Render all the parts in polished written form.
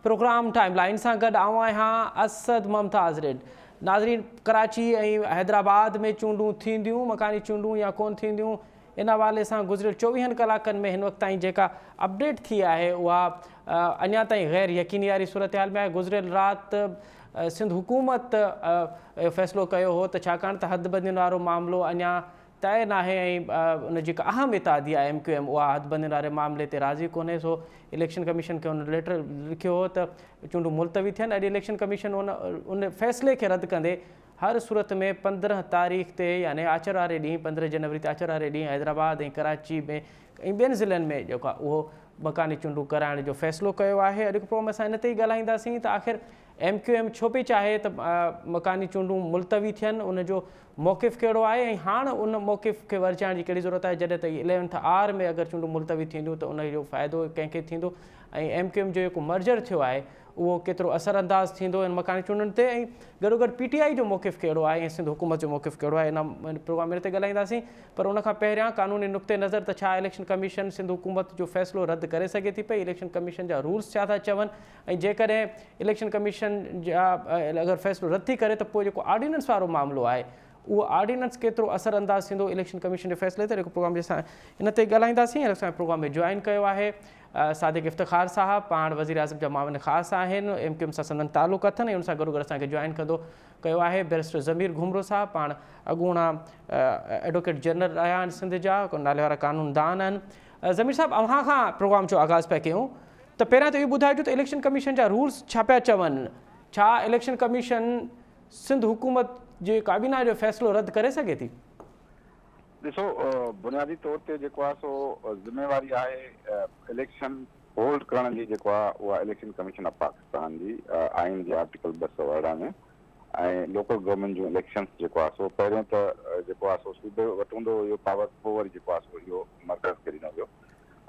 Programme timeline से गड आऊं आहियां असद मुमताज़ रेड। नाज़रीन, कराची ऐं हैदराबाद में चूंडूं थींदियूं, मकानी चूंडूं या कोन थींदियूं, इन हवाले से गुज़िरियल 24 कलाकनि में हिन वक्त ताईं जेका अपडेट थी है उहा अञा ताईं गैर यकीनी वारी सूरत हाल में आहे। गुज़िरियल राति सिंध हुकूमत फ़ैसिलो कयो हो त छाकाणि त हदबंदियुनि वारो मामिलो अञा तय नाहे ऐं उन जेका अहम इतादी आहे MQM उहा हदबंदियुनि वारे मामले ते राज़ी कोन्हे। सो इलेक्शन कमीशन खे उन लेटर लिखियो हो त चूंडूं मुलतवी थियनि। अॼु इलेक्शन कमीशन उन फ़ैसिले खे रद्द कंदे हर सूरत में 15 तारीख़ ते यानी आचर वारे ॾींहुं 15 जनवरी ते आचर वारे ॾींहुं हैदराबाद ऐं कराची में ऐं ॿियनि ज़िलनि में जेको आहे उहो मकानी चूंडूं कराइण जो फ़ैसिलो कयो आहे। अॼु प्रोग्राम असां इन ते ई ॻाल्हाईंदासीं त आख़िर MQM छो पई चाहे त मकानी चूंडूं मुलतवी थियनि, उनजो मौक़िफ़ कहिड़ो आहे ऐं हाणे उन मौक़िफ़ खे वरचाइण जी कहिड़ी ज़रूरत आहे जॾहिं त 11th आर में अगरि चूंडूं मुलतवी थींदियूं त उनजो फ़ाइदो कंहिंखे थींदो ऐं MQM जो जेको मर्जर थियो आहे उहो केतिरो असरअंदाज़ थींदो इन मकानी चूंडुनि ते ऐं गॾोगॾु PTI जो मौक़िफ़ कहिड़ो आहे ऐं सिंध हुकूमत जो मौक़िफ़ कहिड़ो आहे। इन प्रोग्राम में ते ॻाल्हाईंदासीं, पर उनखां पहिरियां कानूनी नुक़्ते नज़र त छा इलेक्शन कमीशन सिंध हुकूमत जो फ़ैसिलो रद्द करे सघे थी पई, इलेक्शन कमीशन जा रूल्स छा था चवनि ऐं जेकॾहिं इलेक्शन कमीशन जा अगरि फ़ैसिलो रद्द थी करे त पोइ जेको ऑर्डिनेंस वारो मामिलो आहे उहो ऑर्डिनेंस केतिरो असरअंदाज़ थींदो इलेक्शन कमीशन जे फ़ैसिले ते। प्रोग्राम जे असां इन ते ॻाल्हाईंदासीं। असांजे प्रोग्राम में जॉइन कयो आहे सादिक इफ़्तिख़ार साहब, पाण वज़ीर आज़म जा मामले ख़ासि आहिनि, MQM सां संदन तालुक़ अथनि ऐं उन सां गॾोगॾु असांखे जॉइन कयो आहे बैरिस्टर ज़मीर घुमरो साहब, पाण अॻूणा एडवोकेट जनरल रहिया आहिनि सिंध जा, नाले वारा कानूनदान आहिनि। ज़मीर साहब, अव्हां खां प्रोग्राम जो आगाज़ पिया कयूं त पहिरियां त इहो ॿुधाइजो त इलेक्शन कमीशन जा रूल्स छा पिया चवनि, छा इलेक्शन कमीशन सिंध हुकूमत जे काबीना जो फ़ैसिलो रद्द करे सघे थी? ॾिसो, बुनियादी तौर ते जेको आहे सो ज़िम्मेवारी आहे इलेक्शन होल्ड करण जी जेको आहे उहा इलेक्शन कमीशन ऑफ पाकिस्तान जी आइन जे आर्टिकल 218 में ऐं लोकल गवर्नमेंट जूं इलेक्शन्स जेको आहे सो पहिरियों त जेको आहे सो सूबे वटि हूंदो इहो पावर, पोइ वरी जेको आहे सो इहो मर्कज़ खे ॾिनो वियो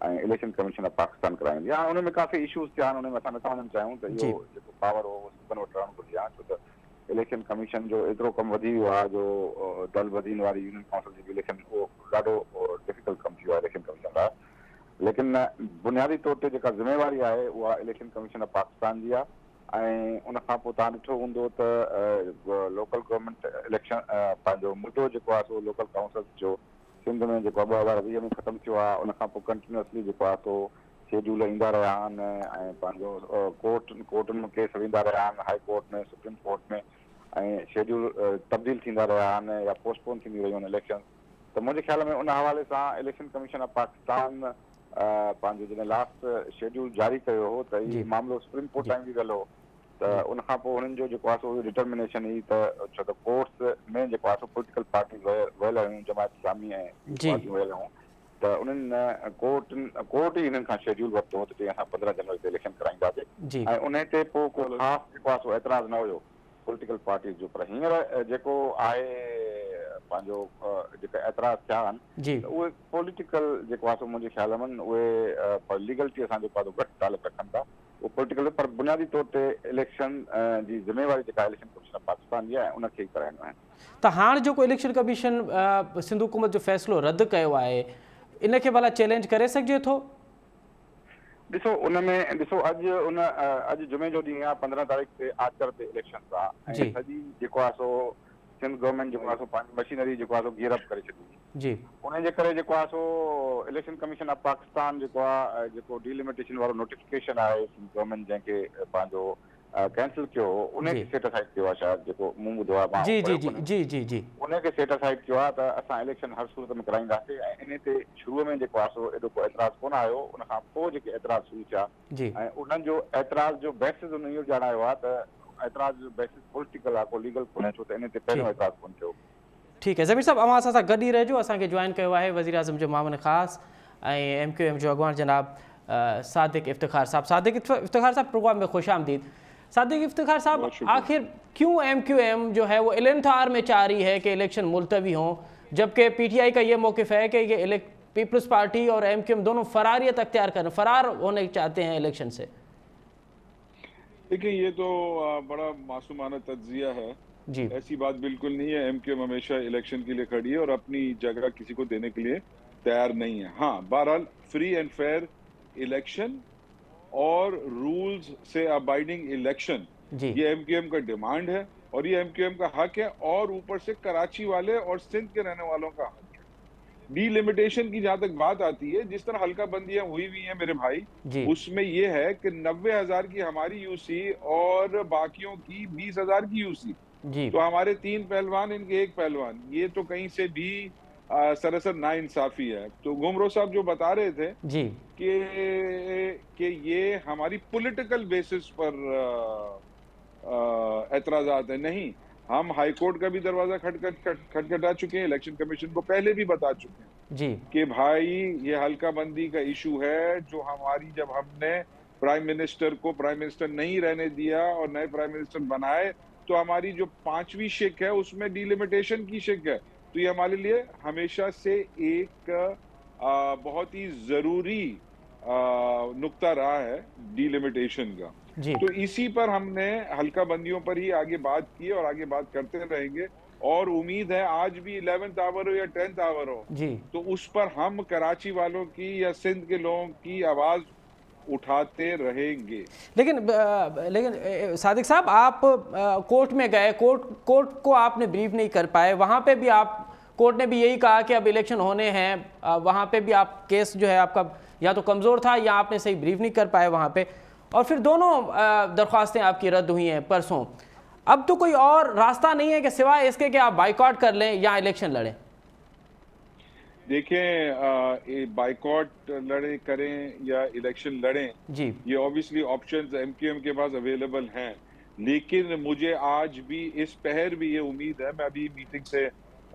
ऐं इलेक्शन कमीशन ऑफ पाकिस्तान कराईंदी आहे। उन में काफ़ी इशूज़ थिया आहिनि, उन में असां नथा वञणु चाहियूं त इहो जेको पावर हो सूबनि वटि रहणु घुरिजे हा, छो त इलेक्शन कमीशन जो एतिरो कमु वधी वियो आहे जो दल बदीन वारी यूनियन काउंसिल जी इलेक्शन उहो ॾाढो डिफिकल्ट कमु थी वियो आहे इलेक्शन कमीशन लाइ। लेकिन बुनियादी तौर ते जेका ज़िम्मेवारी आहे उहा इलेक्शन कमीशन ऑफ पाकिस्तान जी आहे ऐं उनखां पोइ तव्हां ॾिठो हूंदो त लोकल गवर्नमेंट इलेक्शन पंहिंजो मुद्दो जेको आहे सो लोकल काउंसिल जो सिंध में जेको 2020 में ख़तमु थियो आहे, उनखां पोइ कंटिन्यूअसली जेको आहे सो शेड्यूल ईंदा रहिया आहिनि ऐं पंहिंजो कोर्टुनि में केस वेंदा रहिया आहिनि, हाई कोर्ट में, सुप्रीम कोर्ट में, ऐं शेड्यूल तब्दील थींदा रहिया आहिनि या पोस्टपोन थींदी रहियूं आहिनि इलेक्शन। त मुंहिंजे ख़्याल में उन हवाले सां इलेक्शन कमीशन ऑफ पाकिस्तान पंहिंजो जॾहिं लास्ट शेड्यूल जारी कयो हो त हीउ मामिलो सुप्रीम कोर्ट ताईं बि वियल हो त उनखां पोइ हुननि जो जेको आहे सो डिटर्मिनेशन हुई त छो त कोर्ट्स में जेको आहे सो पोलिटिकल पार्टी वियल हुयूं, जमायत इस्लामी ऐं पार्टियूं वियल हुयूं, त उन्हनि कोर्ट ई हिननि खां शेड्यूल वरितो हो त चई असां 15 जनवरी ते इलेक्शन कराईंदासीं ऐं उन ते पोइ को ख़ासि जेको आहे सो एतिराज़ न हुयो पॉलिटिकल पार्टीज़ जो। पर हींअर जेको आहे पंहिंजो जेका एतिराज़ थिया आहिनि त उहे पॉलिटिकल जेको आहे सो मुंहिंजे ख़्याल में उहे लीगलिटी सां जेको आहे घटि तालुक़ रखनि था, उहो पॉलिटिकल, पर बुनियादी तौर ते इलेक्शन जी ज़िम्मेवारी जेका इलेक्शन कमीशन पाकिस्तान जी आहे उनखे ई कराइणो आहे। त हाणे जेको इलेक्शन कमीशन सिंध हुकूमत जो फ़ैसिलो रद्द कयो आहे इनखे भला चैलेंज करे सघिजे थो? ॾिसो, उन में ॾिसो अॼु जुमे जो ॾींहुं आहे, 15 तारीख़ ते आचर ते इलेक्शन आहे ऐं सॼी जेको आहे सो सिंध गवर्नमेंट जेको आहे सो पंहिंजी मशीनरी जेको आहे सो गियर अप करे छॾी। उन जे करे जेको आहे सो इलेक्शन कमीशन ऑफ पाकिस्तान जेको आहे जेको डिलिमिटेशन वारो नोटिफिकेशन आहे सिंध गवर्नमेंट जंहिंखे पंहिंजो कैंसिल कयो हो उनखे सेटिसाइड कयो आहे, शायदि जेको मूं ॿुधो आहे उनखे सेटिसाइड कयो आहे त असां इलेक्शन हर सूरत में कराईंदासीं ऐं इन ते शुरूअ में जेको आहे सो एॾो को एतिराज़ कोन आयो, उनखां पोइ जेके एतिराज़ शुरू थिया ऐं उन्हनि जो एतिराज़ जो बेसिस उन इहो ॼाणायो आहे त एतिराज़ जो बेसिस पॉलिटिकल आहे, को लीगल कोन्हे, छो त इन ते पहिरियों एतिराज़ कोन थियो। ठीकु आहे ज़मीर साहब, अव्हां असां सां गॾु ई रहिजो। असांखे जॉइन कयो आहे वज़ीर आज़म जो मामले ख़ासि ऐं MQM जो अॻुवाण जनाब सादिक इफ़्तिख़ार साहब। सादिक इफ़्तिख़ार साहब, प्रोग्राम में खुश आमदीद। सादिक इफ़्तिख़ार साहब, आखिर क्यों MQM जो है वो 11th आवर में चाह रही है कि इलेक्शन मुलतवी हों, जबकि PTI का ये मौक़िफ़ है कि ये पीपल्स पार्टी और MQM दोनों फरारियत अख्तियार करें, फरार होने चाहते हैं इलेक्शन से? देखिए, ये तो बड़ा मासूमाना तज्जिया है जी। ऐसी बात बिल्कुल नहीं है। MQM हमेशा इलेक्शन के लिए खड़ी है और अपनी जगह किसी को देने के लिए तैयार नहीं है। हाँ, बहरहाल फ्री एंड फेयर इलेक्शन और रूल्स से अबाइडिंग इलेक्शन, ये एमक्यूएम का डिमांड है और ये एमक्यूएम का हक है, और ऊपर से कराची वाले और सिंध के रहने वालों का हक है। डीलिमिटेशन की जहां तक बात आती है, जिस तरह हल्का बंदियां हुई हुई हैं मेरे भाई, उसमें ये है कि 90,000 की हमारी यूसी और बाकियों की 20,000 की यूसी। तो हमारे 3 पहलवान, इनके 1 पहलवान, ये तो कहीं से भी सरासर नाइंसाफी है। तो गुमरो साहब जो बता रहे थे कि ये हमारी पॉलिटिकल बेसिस पर एतराजात है, नहीं, हम हाई कोर्ट का भी दरवाजा खटखटा चुके हैं, इलेक्शन कमीशन को पहले भी बता चुके हैं कि भाई ये हल्का बंदी का इशू है, जो हमारी, जब हमने प्राइम मिनिस्टर को प्राइम मिनिस्टर नहीं रहने दिया और नए प्राइम मिनिस्टर बनाए, तो हमारी जो 5वीं शिक है उसमें डीलिमिटेशन की शिक है। तो ये हमारे लिए हमेशा से एक बहुत ही जरूरी नुक्ता रहा है डीलिमिटेशन का। तो इसी पर हमने हल्का बंदियों पर ही आगे बात की और आगे बात करते रहेंगे, और उम्मीद है आज भी 11th आवर हो या 10th आवर हो, तो उस पर हम कराची वालों की या सिंध के लोगों की आवाज उठाते रहेंगे। लेकिन सादिक साहब, आप कोर्ट में गए, कोर्ट को आपने ब्रीफ नहीं कर पाए, वहाँ पे भी कोर्ट ने भी यही कहा कि अब इलेक्शन होने हैं, वहाँ पे भी आप केस जो है आपका या तो कमज़ोर था या आपने सही ब्रीफ नहीं कर पाए वहाँ पे, और फिर दोनों दरख्वास्तें आपकी रद्द हुई हैं परसों। अब तो कोई और रास्ता नहीं है कि सिवाय इसके कि आप बाइकआउट कर लें या इलेक्शन लड़ें। देखें, बाइकआउट लड़े करें या इलेक्शन लड़ें, ये ऑब्वियसली ऑप्शंस एमक्यूएम के पास अवेलेबल हैं, लेकिन मुझे आज भी इस पहर भी ये उम्मीद है, मैं अभी मीटिंग से,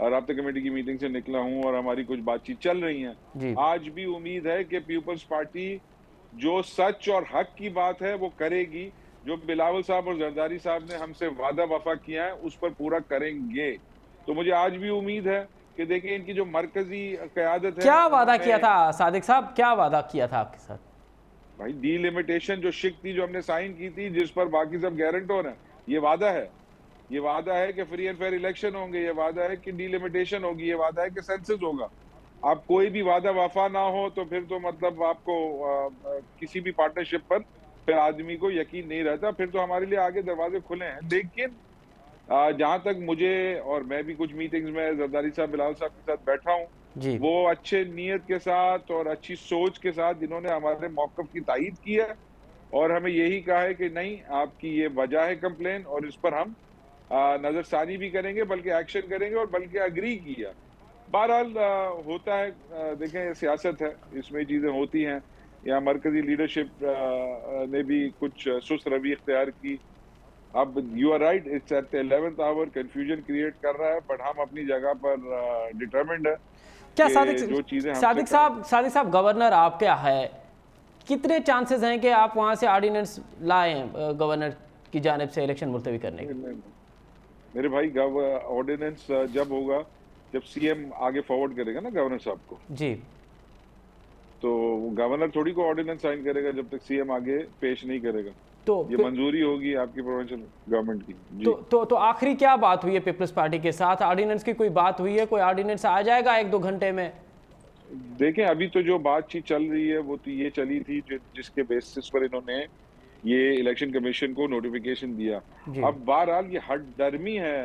राब्ता कमेटी की मीटिंग से निकला हूं और हमारी कुछ बातचीत चल रही है, आज भी उम्मीद है कि पीपल्स पार्टी जो सच और हक की बात है वो करेगी, जो बिलावल साहब और जरदारी साहब ने हमसे वादा वफा किया है उस पर पूरा करेंगे। तो मुझे आज भी उम्मीद है कि देखिए इनकी जो मरकजी क़यादत है। क्या वादा किया था सादिक साहब, क्या वादा किया था आपके साथ? भाई डीलिमिटेशन जो शिक थी, जो हमने साइन की थी, जिस पर बाकी सब गारंटर हैं, ये वादा है। ये वादा है कि फ्री एंड फेयर इलेक्शन होंगे, ये वादा है कि डीलिमिटेशन होगी, ये वादा है कि सेंसस होगा। आप कोई भी वादा वफा ना हो तो फिर तो मतलब आपको किसी भी पार्टनरशिप पर फिर आदमी को यकीन नहीं रहता, फिर तो हमारे लिए आगे दरवाजे खुले हैं। लेकिन जहां तक मुझे, और मैं भी कुछ मीटिंग्स में जरदारी साहब, बिलावल साहब के साथ बैठा हूं, वो अच्छे नीयत के साथ और अच्छी सोच के साथ इन्होंने हमारे मौक़िफ़ की तायीद की है और हमें यही कहा है कि नहीं, आपकी ये वजह है कंप्लेन और इस पर हम नजरसानी भी करेंगे, बल्कि एक्शन करेंगे और बल्कि अग्री किया। बहरहाल होता है, देखें सियासत है, इसमें चीजें होती हैं। यहाँ मरकजी लीडरशिप ने भी कुछ सुस्त रवि इख्तियार की। अब you are right, it's at the 11th hour, confusion create कर रहा है, बट हम अपनी जगह पर डिटरमिन्ड है। क्या सादिक साहब गवर्नर आपके है, कितने चांसेस हैं कि आप वहां से ऑर्डिनेंस लाएं गवर्नर की जानिब से इलेक्शन मुलतवी करने के? मेरे भाई, ऑर्डिनेंस जब होगा, जब सीएम आगे फॉरवर्ड करेगा ना गवर्नर साहब को, तो गवर्नर थोड़ी को ऑर्डिनेंस साइन करेगा जब तक सीएम आगे पेश नहीं करेगा। तो ये मंजूरी होगी आपकी प्रोविंशियल गवर्नमेंट की। जी। तो आखिरी क्या बात हुई है पीपल्स पार्टी के साथ? ऑर्डिनेंस की कोई बात हुई है? कोई ऑर्डिनेंस आ जाएगा 1-2 घंटे में? देखें, अभी तो जो बातचीत चल रही है वो तो ये चली थी जिसके बेसिस पर इन्होंने ये इलेक्शन कमीशन को नोटिफिकेशन दिया। अब बहरहाल ये हट दर्मी है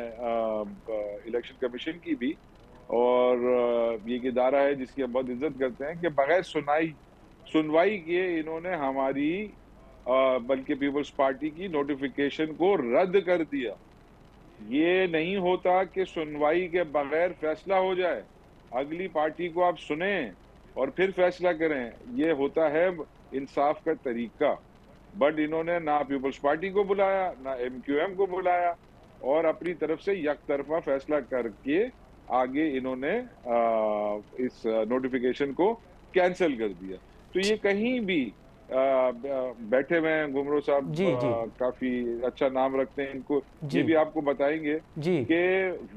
इलेक्शन कमीशन की भी, और ये एक इदारा है जिसकी हम बहुत इज्जत करते हैं, कि बगैर सुनवाई किए इन्होंने हमारी बल्कि पीपल्स पार्टी की नोटिफिकेशन को रद्द कर दिया। ये नहीं होता कि सुनवाई के बगैर फैसला हो जाए, अगली पार्टी को आप सुने और फिर फैसला करें, ये होता है इंसाफ का तरीका। बट इन्होंने ना पीपल्स पार्टी को बुलाया, ना एमक्यूएम को बुलाया, और अपनी तरफ से यकतरफा फैसला करके आगे इन्होंने इस नोटिफिकेशन को कैंसिल कर दिया। तो ये कहीं भी बैठे हुए हैं गुमरो साहब, काफी अच्छा नाम रखते हैं इनको, ये भी आपको बताएंगे कि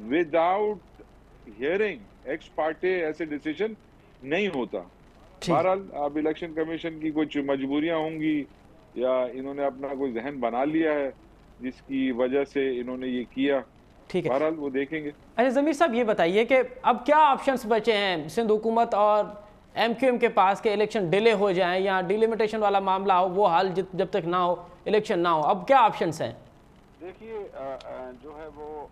विदाउट हियरिंग एक्स पार्टी ऐसे डिसीजन नहीं होता। बहरहाल अब इलेक्शन कमीशन की कुछ मजबूरियां होंगी या इन्होंने अपना कोई जहन बना लिया है जिसकी वजह से इन्होंने ये किया, ठीक है, बहरहाल वो देखेंगे। अच्छा ज़मीर साहब, ये बताइए कि अब क्या ऑप्शंस बचे हैं सिंध हुकूमत और एमक्यूएम के पास के इलेक्शन डिले हो जाएं या डिलिमिटेशन वाला मामला हो, वो हाल जब तक ना हो, इलेक्शन ना हो, अब क्या ऑप्शंस हैं? देखिए जो है वो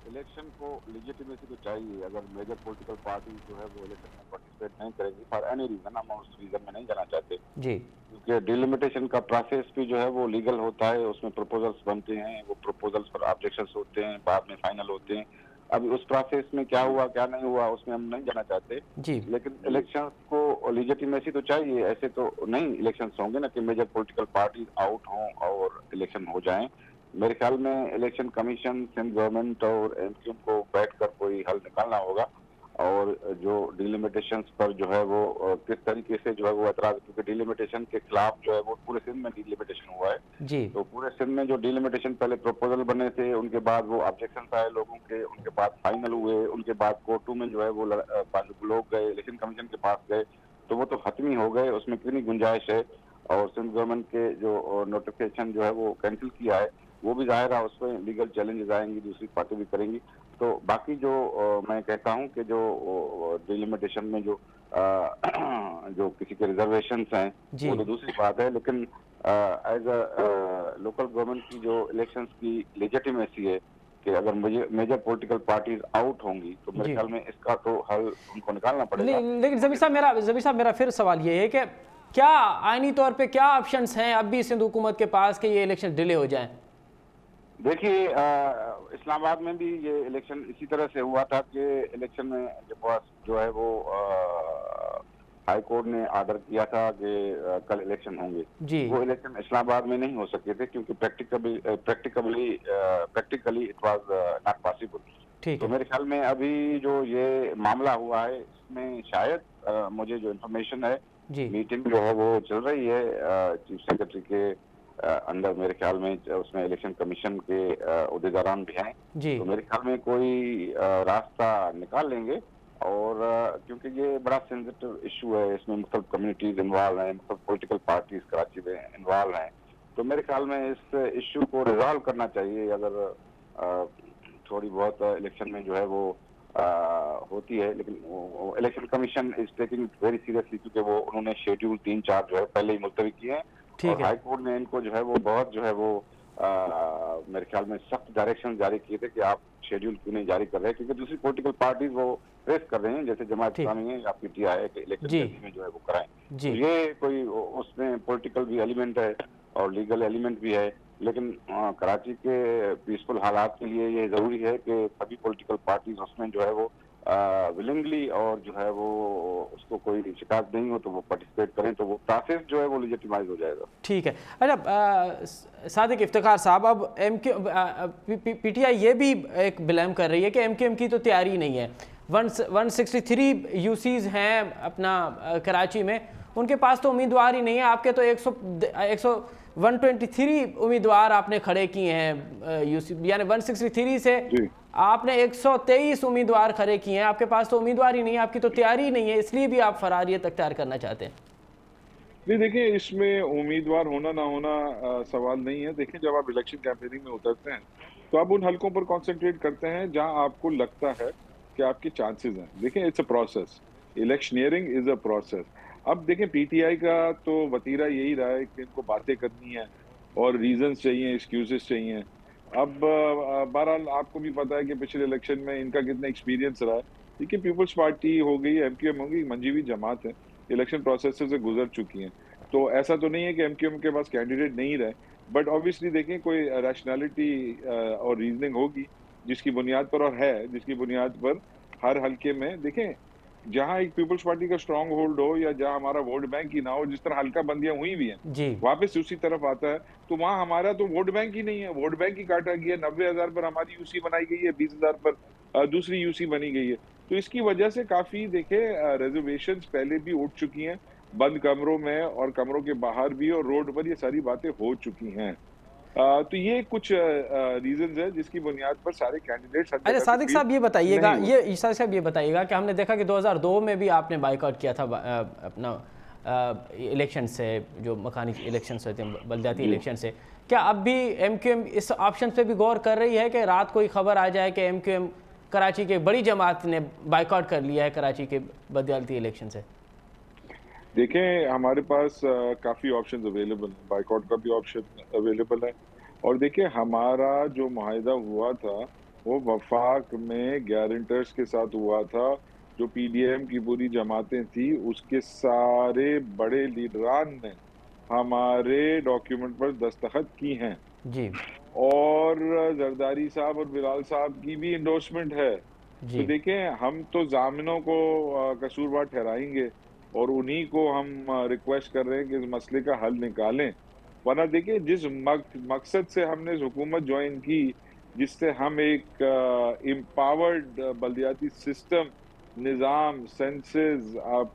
इलेक्शन को लिजिटिमेसी तो चाहिए। अगर मेजर पॉलिटिकल पार्टी जो है वो इलेक्शन में पार्टिसिपेट नहीं करेगी फॉर एनी रीजन, हम उस रीजन में नहीं जाना चाहते जी, क्योंकि डिलिमिटेशन का प्रोसेस भी जो है वो लीगल होता है, उसमें प्रपोजल्स बनते हैं, वो प्रपोजल्स पर ऑब्जेक्शंस होते हैं, बाद में फाइनल होते हैं। अभी उस प्रोसेस में क्या हुआ क्या नहीं हुआ उसमें हम नहीं जाना चाहते, जी, लेकिन इलेक्शन को लिजिटिमेसी तो चाहिए। ऐसे तो नहीं इलेक्शंस होंगे ना कि मेजर पॉलिटिकल पार्टी आउट हों और इलेक्शन हो जाएं। मेरे ख्याल में इलेक्शन कमीशन, सिंध गवर्नमेंट और एमक्यूएम को बैठकर कोई हल निकालना होगा और जो डिलिमिटेशंस पर जो है वो किस तरीके से जो है वो एतराज, क्योंकि डिलिमिटेशन के खिलाफ जो है वो पूरे सिंध में डिलिमिटेशन हुआ है जी, तो पूरे सिंध में जो डिलिमिटेशन पहले प्रपोजल बने थे, उनके बाद वो ऑब्जेक्शन आए लोगों के, उनके बाद फाइनल हुए, उनके बाद कोर्टों में जो है वो लोग गए, इलेक्शन कमीशन के पास गए, तो वो तो खत्म ही हो गए, उसमें कितनी गुंजाइश है। और सिंध गवर्नमेंट के जो नोटिफिकेशन जो है वो कैंसिल किया है, वो भी जाहिर है उसमें लीगल चैलेंजेस आएंगी, दूसरी पार्टी भी करेंगी। तो बाकी जो मैं कहता हूं कि जो डिलिमिटेशन में जो जो किसी के रिजर्वेशंस हैं वो तो दूसरी बात है, लेकिन एज अ लोकल गवर्नमेंट की जो इलेक्शंस की लेजिटिमेसी है कि अगर मेजर पॉलिटिकल पार्टीज आउट होंगी तो मेरे ख्याल में इसका तो हल उनको निकालना पड़ेगा। लेकिन जबीर साहब मेरा फिर सवाल ये है कि क्या आईनी तौर पे क्या ऑप्शंस हैं अब भी सिंध हुकूमत के पास कि ये इलेक्शन डिले हो जाएं? देखिए इस्लामाबाद में भी ये इलेक्शन इसी तरह से हुआ था कि इलेक्शन में जो है वो हाई कोर्ट ने ऑर्डर किया था कि कल इलेक्शन होंगे जी, वो इलेक्शन इस्लामाबाद में नहीं हो सके थे क्योंकि practically it was not possible. ठीक तो है, मेरे ख्याल में अभी जो ये मामला हुआ है इसमें शायद मुझे जो इन्फॉर्मेशन है, जी, मीटिंग जो है वो चल रही है चीफ सेक्रेटरी के अंदर, मेरे ख्याल में उसमें इलेक्शन कमीशन के उहदेदारान भी हैं, जी, तो मेरे ख्याल में कोई रास्ता निकाल लेंगे। और क्योंकि ये बड़ा सेंसिटिव इशू है, इसमें मुख्तलिफ कम्युनिटीज इन्वॉल्व हैं, मुख्तलिफ पॉलिटिकल पार्टीज कराची में इन्वॉल्व हैं, तो मेरे ख्याल में इस इशू को रिजॉल्व करना चाहिए। अगर थोड़ी बहुत इलेक्शन में जो है वो होती है, लेकिन election commission is taking very seriously क्योंकि वो उन्होंने शेड्यूल 3-4 जो है पहले ही मुलतवी किए हैं और हाई कोर्ट ने इनको जो है वो बहुत जो है वो मेरे ख्याल में सख्त डायरेक्शन जारी किए थे कि आप शेड्यूल क्यों नहीं जारी कर रहे हैं, क्योंकि दूसरी पॉलिटिकल पार्टीज वो फेस कर रहे हैं जैसे जमात इस्लामी है या पीटीआई है कि इलेक्शन जल्दी में जो है वो कराएं। तो ये कोई उसमें पॉलिटिकल भी एलिमेंट है और लीगल एलिमेंट भी है, लेकिन कराची के पीसफुल हालात के लिए ये जरूरी है कि सभी पॉलिटिकल पार्टीज उसमें जो है वो विलिंगली और जो है वो उसको कोई शिकायत नहीं हो तो वो पार्टिसिपेट करें, तो वो प्रोसेस जो है वो लेजिटिमाइज हो जाएगा। ठीक है। अच्छा सादिक इफ्तिखार साहब, अब पीटीआई ये भी एक ब्लेम कर रही है कि एमक्यूएम की तो तैयारी नहीं है। 163 यूसीज हैं अपना कराची में, उनके पास तो उम्मीदवार ही नहीं है। आपके तो 123 उम्मीदवार आपने खड़े किए हैं यूसी, यानी 163 से आपने 123 उम्मीदवार खड़े किए हैं। आपके पास तो उम्मीदवार ही नहीं है, आपकी तो तैयारी ही नहीं है, इसलिए भी आप फरारियत अख्तियार करना चाहते हैं। नहीं देखिए, इसमें उम्मीदवार होना ना होना सवाल नहीं है। देखिए, जब आप इलेक्शन कैंपेनिंग में उतरते हैं तो आप उन हलकों पर कॉन्सेंट्रेट करते हैं जहां आपको लगता है कि आपके चांसेस हैं। देखिए, it's a process, electioneering is a process. अब देखें, पीटीआई का तो वतीरा यही रहा है कि इनको बातें करनी है और रीजंस चाहिए, एक्सक्यूजेस चाहिए। अब बहरहाल आपको भी पता है कि पिछले इलेक्शन में इनका कितना एक्सपीरियंस रहा है। देखिए, पीपल्स पार्टी हो गई, एमक्यूएम हो गई, मंजीवी जमात है, इलेक्शन प्रोसेस से गुजर चुकी हैं। तो ऐसा तो नहीं है कि एमक्यूएम के पास कैंडिडेट नहीं रहे, बट ऑब्वियसली देखें कोई रैशनैलिटी और रीजनिंग होगी जिसकी बुनियाद पर, और है जिसकी बुनियाद पर हर हल्के में देखें जहां एक पीपल्स पार्टी का स्ट्रांग होल्ड हो या जहां हमारा वोट बैंक ही ना हो, जिस तरह हल्का बंदियां हुई भी हैं, वापस उसी तरफ आता है। तो वहां हमारा तो वोट बैंक ही नहीं है, वोट बैंक ही काटा गया। 90,000 पर हमारी यूसी बनाई गई है, 20,000 पर दूसरी यूसी बनी गई है। तो इसकी वजह से काफी देखे रिजर्वेशंस पहले भी उठ चुकी हैं, बंद कमरों में और कमरों के बाहर भी और रोड पर, ये सारी बातें हो चुकी हैं। तो ये कुछ रीजंस है जिसकी बुनियाद पर सारे कैंडिडेट्स। अच्छा सादिक साहब ये बताइएगा, कि हमने देखा कि 2002 में भी आपने बाइकआउट किया था अपना इलेक्शन से, जो मकानी इलेक्शन होते हैं, बल्दियाती इलेक्शन से। क्या अब भी एमक्यूएम इस ऑप्शन पे भी गौर कर रही है कि रात कोई खबर आ जाए कि एमक्यूएम कराची के बड़ी जमात ने बाइकआउट कर लिया है कराची के बल्दियाती इलेक्शन से? देखें, हमारे पास काफ़ी ऑप्शंस अवेलेबल हैं, बाइकआउट का भी ऑप्शन अवेलेबल है। और देखिए, हमारा जो मुआहिदा हुआ था वो वफाक में गारंटर्स के साथ हुआ था। जो पीडीएम की पूरी जमातें थी उसके सारे बड़े लीडरान ने हमारे डॉक्यूमेंट पर दस्तखत की हैं, जी और जरदारी साहब और बिलाल साहब की भी इंडोर्समेंट है। तो जी देखें, हम तो जामिनों को कसूरवार ठहराएंगे और उन्हीं को हम रिक्वेस्ट कर रहे हैं कि इस मसले का हल निकालें। वरना देखिए, जिस मकसद से हमने इस हुकूमत ज्वाइन की, जिससे हम एक एम्पावर्ड बल्दियाती सिस्टम, निज़ाम, सेंसेस आप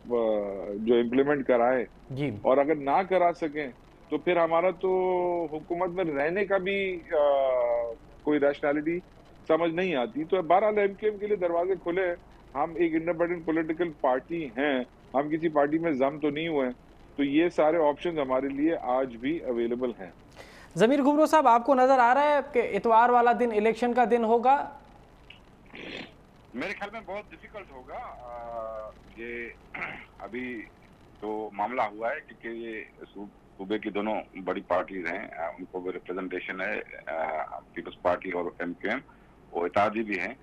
जो इम्प्लीमेंट कराएं, जी और अगर ना करा सकें तो फिर हमारा तो हुकूमत में रहने का भी कोई रैशनैलिटी समझ नहीं आती। तो बहरहाल एमकेएम के लिए दरवाजे खुले हैं। हम एक इंडिपेंडेंट पॉलिटिकल पार्टी हैं, हम किसी पार्टी में जम तो नहीं हुए हैं। तो ये सारे ऑप्शंस हमारे लिए आज भी अवेलेबल हैं। ज़मीर घुमरो साहब, आपको नज़र आ रहा है कि इतवार वाला दिन इलेक्शन का दिन होगा? मेरे ख्याल में बहुत डिफिकल्ट होगा। ये अभी जो मामला हुआ है, क्योंकि ये सूबे की दोनों बड़ी पार्टीज हैं, उनको भी रिप्रेजेंटेशन है, पीपल्स पार्टी और एमक्यूएम, वो इत्तेहादी भी हैं।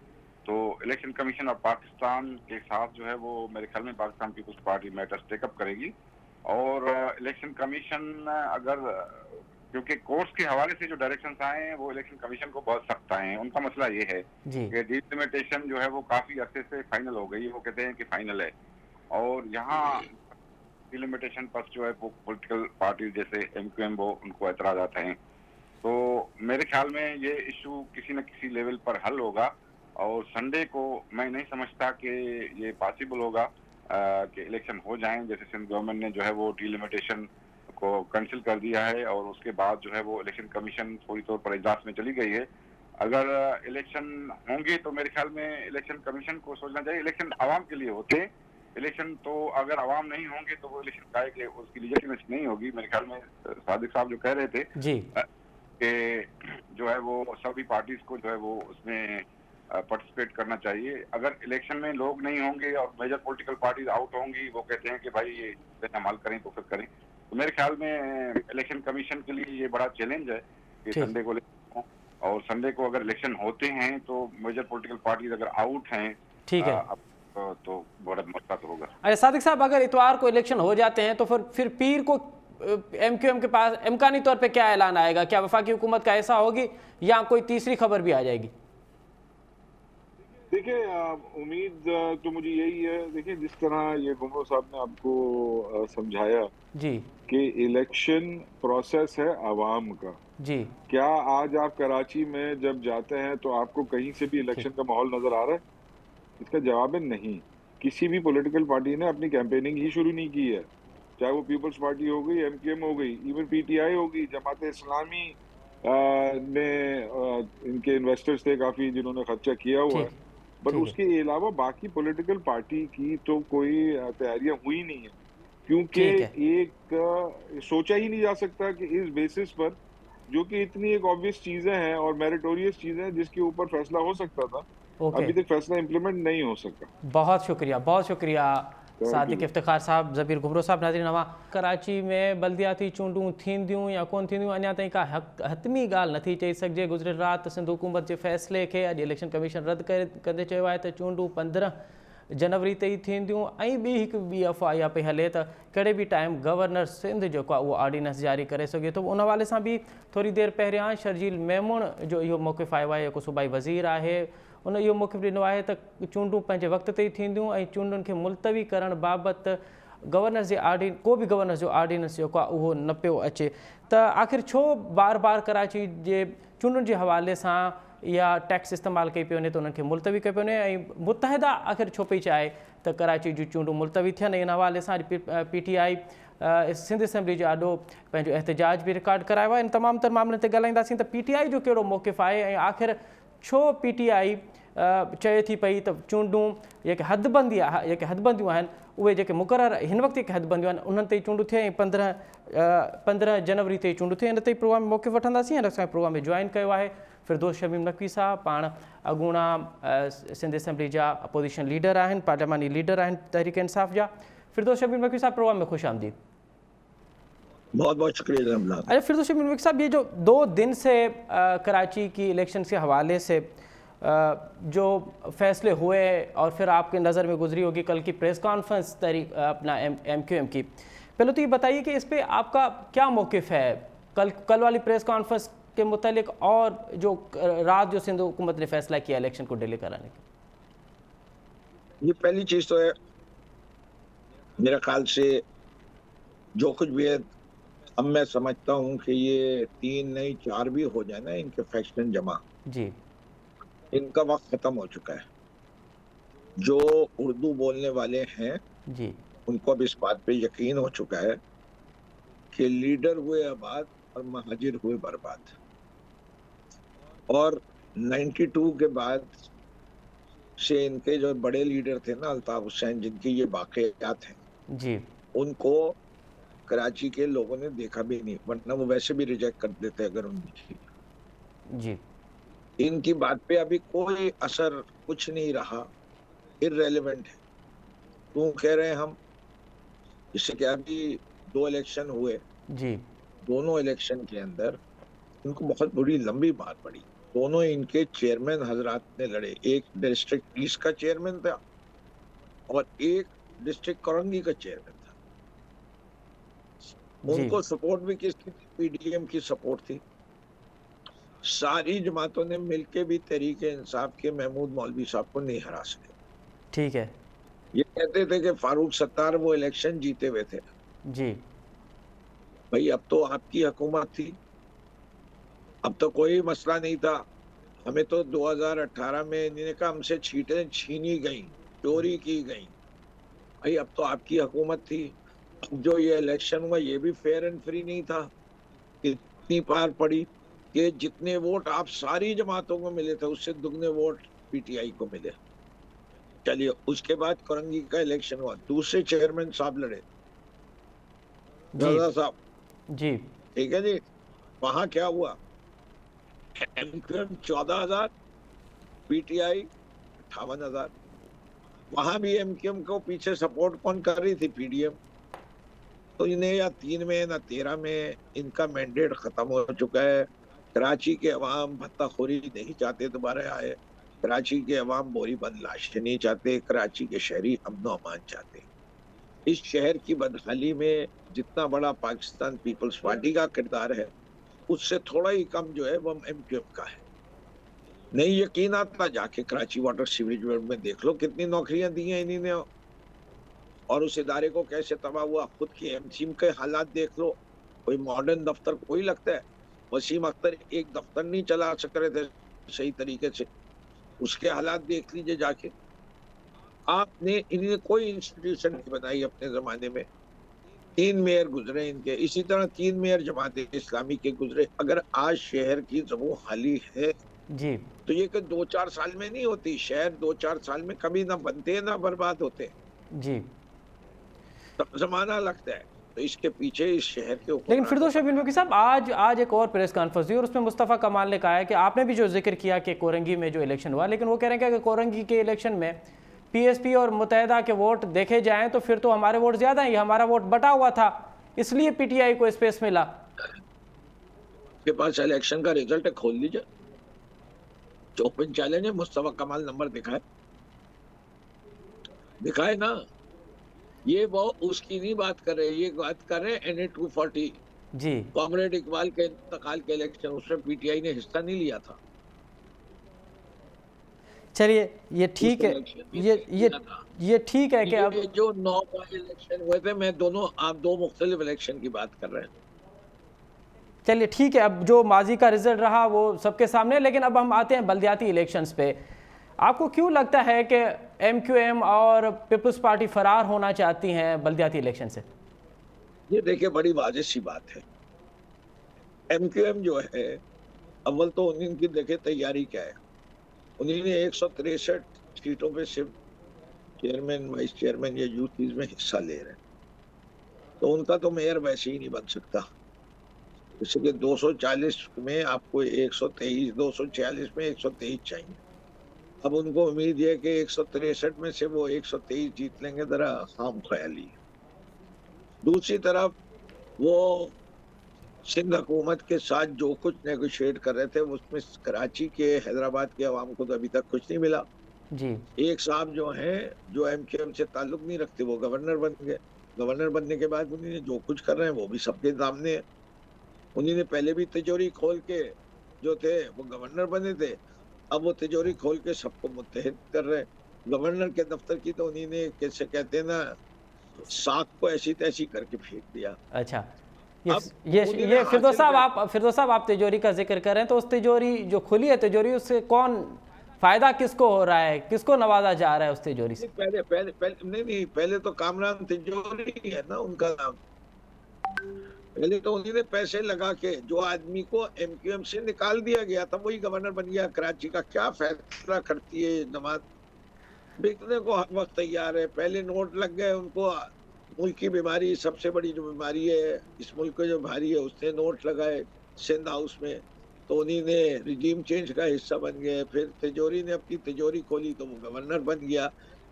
तो इलेक्शन कमीशन और पाकिस्तान के साथ जो है वो मेरे ख्याल में पाकिस्तान पीपल्स पार्टी मैटर्स टेकअप करेगी। और इलेक्शन कमीशन अगर, क्योंकि कोर्ट्स के हवाले से जो डायरेक्शंस आए हैं वो इलेक्शन कमीशन को बहुत सख्त आए हैं। उनका मसला ये है कि डिलिमिटेशन जो है वो काफी अरसे से फाइनल हो गई है, वो कहते हैं कि फाइनल है। और यहाँ डिलिमिटेशन पर जो है वो पॉलिटिकल पार्टी जैसे एमक्यूएम वो उनको एतराज़ात हैं। तो मेरे ख्याल में ये इशू किसी न किसी लेवल पर हल होगा। और संडे को मैं नहीं समझता कि ये पॉसिबल होगा कि इलेक्शन हो जाएं। जैसे सिंध गवर्नमेंट ने जो है वो डिलिमिटेशन को कैंसिल कर दिया है और उसके बाद जो है वो इलेक्शन कमीशन पूरी तौर पर इजलास में चली गई है। अगर इलेक्शन होंगे तो मेरे ख्याल में इलेक्शन कमीशन को सोचना चाहिए, इलेक्शन आवाम के लिए होते हैं। इलेक्शन तो अगर आवाम नहीं होंगे तो वो इलेक्शन का के उसकी लीजिटिमेसी नहीं होगी। मेरे ख्याल में सादिक साहब जो कह रहे थे कि जो है वो सभी पार्टीज को जो है वो उसमें पार्टिसिपेट करना चाहिए। अगर इलेक्शन में लोग नहीं होंगे और मेजर पॉलिटिकल पार्टीज आउट होंगी, वो कहते हैं कि भाई ये हम हल करें तो फिर करें। तो मेरे ख्याल में इलेक्शन कमीशन के लिए ये बड़ा चैलेंज है कि संडे को और संडे को अगर इलेक्शन होते हैं तो मेजर पॉलिटिकल पार्टीज अगर आउट हैं, ठीक है, तो बड़ा मसला तो होगा। अरे सादिक साहब, अगर इतवार को इलेक्शन हो जाते हैं तो फिर पीर को एमक्यूएम के पास इम्कानी तौर पे क्या ऐलान आएगा? क्या वफाकी हुकूमत का ऐसा होगी या कोई तीसरी खबर भी आ जाएगी? देखिए, उम्मीद तो मुझे यही है। देखिए, जिस तरह ये घुमरो साहब ने आपको समझाया जी कि इलेक्शन प्रोसेस है आवाम का। जी, क्या आज आप कराची में जब जाते हैं तो आपको कहीं से भी इलेक्शन का माहौल नजर आ रहा है? इसका जवाब है नहीं। किसी भी पॉलिटिकल पार्टी ने अपनी कैंपेनिंग ही शुरू नहीं की है, चाहे वो पीपल्स पार्टी हो गई, एमकेएम हो गई, इवन पीटीआई होगी, जमात इस्लामी ने इनके इन्वेस्टर्स थे काफी जिन्होंने खर्चा किया हुआ है, बट उसके अलावा बाकी पॉलिटिकल पार्टी की तो कोई तैयारियां हुई नहीं है। क्योंकि एक सोचा ही नहीं जा सकता कि इस बेसिस पर, जो कि इतनी एक ऑब्वियस चीजें हैं और मेरिटोरियस चीजें हैं जिसके ऊपर फैसला हो सकता था, अभी तक फैसला इम्प्लीमेंट नहीं हो सका। बहुत शुक्रिया सादिक इफ्तिखार साहब, ज़बीर घुमरो साहब। नाज़रीन, नवा कराची में बल्दियाती चूंडूं थींदियूं या कोन थींदियूं अञा ताईं का हतमी ॻाल्हि नथी चई सघिजे। गुज़िरियल राति सिंध हुकूमत जे फ़ैसिले खे अॼु इलेक्शन कमीशन रद्द कंदे चयो आहे त चूंडूं 15 जनवरी ते ई थींदियूं। ऐं ॿी अफ़वाह इहा पई हले त कहिड़े बि टाइम गवर्नर सिंध जेको आहे उहो ऑर्डिनेंस जारी करे सघे थो। उन हवाले सां बि थोरी देरि पहिरियां शर्जील मेमून जो इहो मौक़िफ़ आयो आहे, जेको सूबाई वज़ीर आहे, उन इहो मौक़िफ़ ॾिनो आहे त चूंडूं पंहिंजे वक़्त ते ई थींदियूं ऐं चूंडुनि खे मुलतवी करण बाबति गवर्नर जे को बि गवर्नर जो ऑर्डिनेंस जेको आहे उहो न पियो अचे। त आख़िर छो बार बार कराची जे चूंडुनि जे हवाले सां इहा टैक्स इस्तेमालु कई पियो वञे त उन्हनि खे मुलतवी कयो पियो वञे, ऐं मुतहदा आख़िर छो पई चाहे त कराची जूं चूंडूं मुलतवी थियनि? इन हवाले सां पीटीआई सिंध असेंबली जो आॾो पंहिंजो एहतजाज बि रिकॉर्ड करायो आहे। इन तमामु तर मामलनि ते ॻाल्हाईंदासीं त पीटीआई जो कहिड़ो मौक़िफ़ आहे ऐं आख़िर छो पीटीआई चए थी पई त चूंडूं जेके हदबंदियूं आहिनि उहे जेके मुक़ररु हिन वक़्तु जेके हदबंदियूं आहिनि उन्हनि ते चूंडूं थिए ऐं 15 जनवरी ते चूंडूं थिए। इन ते प्रोग्राम में मौक़िफ़ वठंदासीं। असांजे प्रोग्राम में जॉइन कयो आहे फिरदौस शमीम नक़वी साहब, पाण अॻूणा सिंध असेंबली जा अपोज़िशन लीडर आहिनि, पार्लियामानी लीडर आहिनि तहरीक इंसाफ़ जा। फिरदौस शबीर मक्की साहब, प्रोग्राम में खुश आमदीद। बहुत बहुत शुक्रिया जनाब। अच्छा फिरदौस शबीर मक्की साहब, ये जो 2 दिन से कराची की इलेक्शन के हवाले से जो फैसले हुए और फिर आपकी नज़र में गुजरी होगी कल की प्रेस कॉन्फ्रेंस अपना MQM की, पहले तो ये बताइए कि इस पे आपका क्या मौक़िफ़ है कल वाली प्रेस कॉन्फ्रेंस के मुतालिक, और जो रात जो सिंध हुकूमत ने फैसला किया इलेक्शन को डिले कराने का। ये पहली चीज़ तो है, मेरा ख्याल से जो कुछ भी है, अब मैं समझता हूँ कि ये 3 नहीं 4 भी हो जाए ना इनके फैक्शन जमा, जी इनका वक्त खत्म हो चुका है। जो उर्दू बोलने वाले हैं जी उनको अब इस बात पे यकीन हो चुका है कि लीडर हुए आबाद और महाजिर हुए बर्बाद। और 92 के बाद से इनके जो बड़े लीडर थे ना, अल्ताफ हुसैन, जिनकी ये वाकयात हैं, जी उनको कराची के लोगों ने देखा भी नहीं, वरना वो वैसे भी रिजेक्ट कर देते अगर उनकी। जी इनकी बात पे अभी कोई असर कुछ नहीं रहा, इररेलेवेंट है। क्यों कह रहे हैं हम? इससे क्या, अभी 2 इलेक्शन हुए, जी दोनों इलेक्शन के अंदर इनको बहुत बड़ी लंबी मार पड़ी। दोनों इनके चेयरमैन हजरात ने लड़े, एक डिस्ट्रिक्ट पुलिस का चेयरमैन था और एक डिस्ट्रिक्ट कोरंगी का चेयरमैन था। उनको सपोर्ट भी किसकी थी? PDM की सपोर्ट थी। सारी जमातों ने मिलके भी तहरीके इंसाफ के महमूद मौलवी साहब को नहीं हरा सके। ठीक है। ये कहते थे कि फारूक सत्तार वो इलेक्शन जीते हुए थे। जी भाई अब तो आपकी हुकूमत थी, अब तो कोई मसला नहीं था। हमें तो 2018 में इन्होंने कहा हमसे सीटें छीनी गई, चोरी की गई। भाई अब तो आपकी हुकूमत थी। जो ये इलेक्शन हुआ ये भी फेयर एंड फ्री नहीं था। इतनी पार पड़ी कि जितने वोट आप सारी जमातों को मिले थे उससे दुगने वोट PTI को मिले। चलिए, उसके बाद कोरंगी का इलेक्शन हुआ, दूसरे चेयरमैन साहब लड़े, रजा साहब। जी ठीक है जी। वहां क्या हुआ? MQM 14,000, PTI 58,000। वहां भी MQM को पीछे सपोर्ट कौन कर रही थी? PDM। तो इन्हें या 3 में ना 13 में इनका मैंडेट खत्म हो चुका है। कराची के अवाम भत्ताखोरी नहीं चाहते दोबारा आए, कराची के अवाम बोरी बंद लाशें नहीं चाहते, कराची के शहरी अमन अमान चाहते। इस शहर की बदहाली में जितना बड़ा पाकिस्तान पीपल्स पार्टी का किरदार है, उससे थोड़ा ही कम जो है वो MQM का है। नहीं यकीन आता, जाके कराची वाटर सीवरेज बोर्ड में देख लो कितनी नौकरियां दी हैं इन्हीं ने, और उस इदारे को कैसे तबाह हुआ। खुद की MCM के हालात देख लो, कोई मॉडर्न दफ्तर कोई लगता है? वसीम अख्तर एक दफ्तर नहीं चला सक रहे थे सही तरीके से, उसके हालात देख लीजिए जाके। आपने इन्हें कोई इंस्टीट्यूशन नहीं बनाई अपने जमाने में। 3 मेयर गुजरे इनके, इसी तरह 3 मेयर जमात इस्लामी के गुजरे। अगर आज शहर की जमो हाली है जी तो ये कि 2-4 साल में नहीं होती। शहर 2-4 साल में कभी ना बनते ना बर्बाद होते, जी जमाना लगता है। तो इसके पीछे इस शहर के ऊपर। लेकिन फिरदौस शबीर मक्की साहब, आज एक और प्रेस कॉन्फ्रेंस हुई और उसमें मुस्तफ़ा कमाल ने कहा है कि आपने भी जो जिक्र किया कि कोरंगी में जो इलेक्शन हुआ, लेकिन वो कह रहे हैं कि कोरंगी के इलेक्शन में PSP और मुत्तहिदा के वोट देखे जाएं तो फिर तो हमारे वोट ज़्यादा हैं, हमारा वोट बटा हुआ था, इसलिए PTI को स्पेस मिला। के पास इलेक्शन का रिजल्ट है, खोल लीजिए। जो ओपन चैलेंज है, मुस्तफा कमाल नंबर दिखाए ना। ये वो उसकी नहीं बात कर रहे, ये बात कर रहे हैं NA 240 जी कॉमरेड इकबाल के इंतकाल के इलेक्शन, उसमें PTI ने हिस्सा नहीं लिया था। चलिए ये ठीक है, ये ठीक है कि अब जो 9 इलेक्शन हुए थे, मैं दोनों आप 2 मुख्तलिफ इलेक्शन की बात कर रहे हैं। चलिए ठीक है, अब जो माजी का रिजल्ट रहा वो सबके सामने। लेकिन अब हम आते हैं बल्दियाती इलेक्शंस पे। आपको क्यों लगता है कि MQM और पीपल्स पार्टी फरार होना चाहती हैं बल्दियाती इलेक्शन से? ये देखिए, बड़ी वाज़ेह सी बात है। MQM जो है, अव्वल तो उनकी देखे तैयारी क्या है। उन्होंने 163 सीटों पे सिर्फ चेयरमैन, वाइस चेयरमैन या यूपीज में हिस्सा ले रहे हैं, तो उनका तो मेयर वैसे ही नहीं बन सकता। इसलिए 240 में आपको 123, 246 में 123 चाहिए। अब उनको उम्मीद है कि 163 में से वो 123 जीत लेंगे, जरा खाम ख्याली। दूसरी तरफ वो सिंध हुकूमत के साथ जो कुछ नेगोशिएट कर रहे थे उसमें कराची के, हैदराबाद के अवाम को तो अभी तक कुछ नहीं मिला। जी एक साहब जो हैं, जो एमकेएम से ताल्लुक नहीं रखते, वो गवर्नर बन गए। गवर्नर बनने के बाद उन्होंने जो कुछ कर रहे हैं वो भी सबके सामने है। उन्होंने पहले भी तिजोरी खोल के जो थे वो गवर्नर बने थे, अब वो तिजोरी खोल के सबको मुत्तहिद कर रहे हैं। गवर्नर के दफ्तर की तो उन्होंने, कैसे कहते हैं ना, साख को ऐसी तैसी करके फेंक दिया। अच्छा, अब ये उन्होंने फिरदौस साहब, हासिल फिरदौस साहब आप तिजोरी का जिक्र कर रहे हैं, तो उस तिजोरी जो खुली है तिजोरी, उससे कौन फायदा किसको हो रहा है, किसको नवाजा जा रहा है उस तिजोरी से? पहले पहले पहले नहीं, पहले तो कामरान तिजोरी है ना उनका नाम। पहले तो उन्होंने पैसे लगा के जो आदमी को एमक्यूएम से निकाल दिया गया था वही गवर्नर बन गया। कराची का क्या फैसला करती है जमात, बिकने को हर वक्त तैयार है। पहले नोट लग गए उनको, मुल्क की बीमारी, सबसे बड़ी जो बीमारी है इस मुल्क को जो भारी है, उसने नोट लगाए सिंध हाउस में, तो उन्हीं ने रिजीम चेंज का हिस्सा बन गए। फिर तिजोरी ने अपनी तिजोरी खोली तो वो गवर्नर बन गया।